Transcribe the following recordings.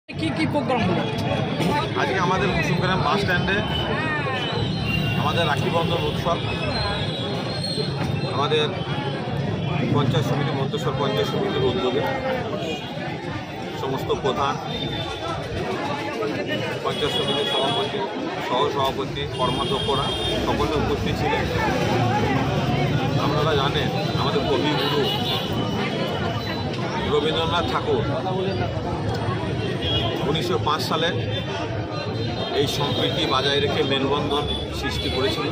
কি প্রোগ্রাম হলো আজকে আমাদের কুসুমগ্রাম বাস স্ট্যান্ডে আমাদের রাখি বন্ধন উৎসব আমাদের পঞ্চায়েত সমিতি মন্তেশ্বর পঞ্চায়েত সমিতির উদ্যোগে সমস্ত প্রধান পঞ্চায়েত সমিতির সভাপতি সহসভাপতি কর্মাধ্যক্ষরা সকলে উপস্থিত ছিলেন। আপনারা জানেন আমাদের কবিগুরু রবীন্দ্রনাথ ঠাকুর 1905 সালে এই সম্প্রীতি বজায় রেখে মেলবন্ধন সৃষ্টি করেছিল।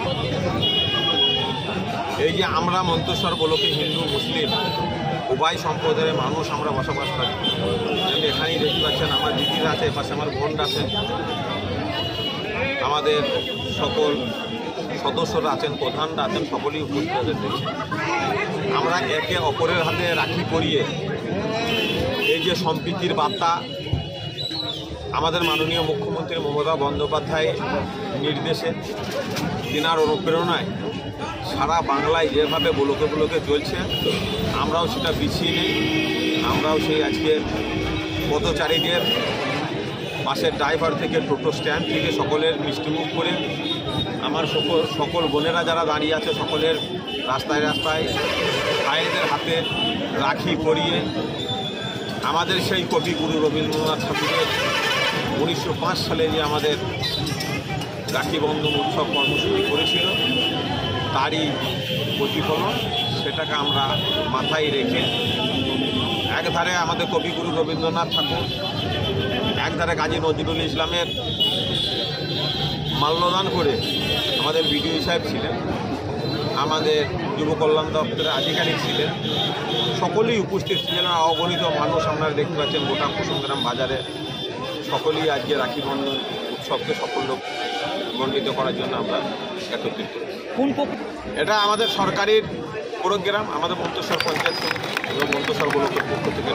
এই যে আমরা মন্তেশ্বর ব্লকে হিন্দু মুসলিম উভয় সম্প্রদায়ের মানুষ আমরা বসবাস করি। আমি এখানেই দেখতে পাচ্ছেন আমার দিদিরা আছে, পাশে আমার বোন আছে, আমাদের সকল সদস্যরা আছেন, প্রধানরা আছেন, সকলেই উপস্থিত দেখছেন। আমরা একে অপরের হাতে রাখি পরিয়ে এই যে সম্প্রীতির বার্তা আমাদের মাননীয় মুখ্যমন্ত্রী মমতা বন্দ্যোপাধ্যায় নির্দেশে তিনার অনুপ্রেরণায় সারা বাংলায় যেভাবে ব্লকে ব্লকে চলছে আমরাও সেটা পিছিয়ে নেই। আমরাও সেই আজকে পথচারীদের বাসের ড্রাইভার থেকে টোটো স্ট্যান্ড থেকে সকলের মিষ্টিমুখ করে আমার সকল বোনেরা যারা দাঁড়িয়ে আছে সকলের রাস্তায় রাস্তায় ভাইদের হাতে রাখি পরিয়ে আমাদের সেই কবিগুরু রবীন্দ্রনাথ ঠাকুরের 1905 সালে যে আমাদের রাখি বন্ধন উৎসব কর্মসূচি করেছিল তারই প্রতিফলন সেটাকে আমরা মাথায় রেখে একধারে আমাদের কবিগুরু রবীন্দ্রনাথ ঠাকুর, একধারে কাজী নজরুল ইসলামের মাল্যদান করে আমাদের বিডিও সাহেব ছিলেন, আমাদের যুব কল্যাণ দপ্তরের আধিকারিক ছিলেন, সকলেই উপস্থিত ছিলেন। অগণিত মানুষ আপনারা দেখতে পাচ্ছেন গোটা কুসুমগ্রাম বাজারে সকলেই আজকে রাখি বন্ধন উৎসবকে সাফল্যমণ্ডিত করার জন্য আমরা একত্রিত। এটা আমাদের সরকারি প্রোগ্রাম, আমাদের মন্তেশ্বর পঞ্চায়েত সমিতি এবং মন্তেশ্বর ব্লকের পক্ষ থেকে।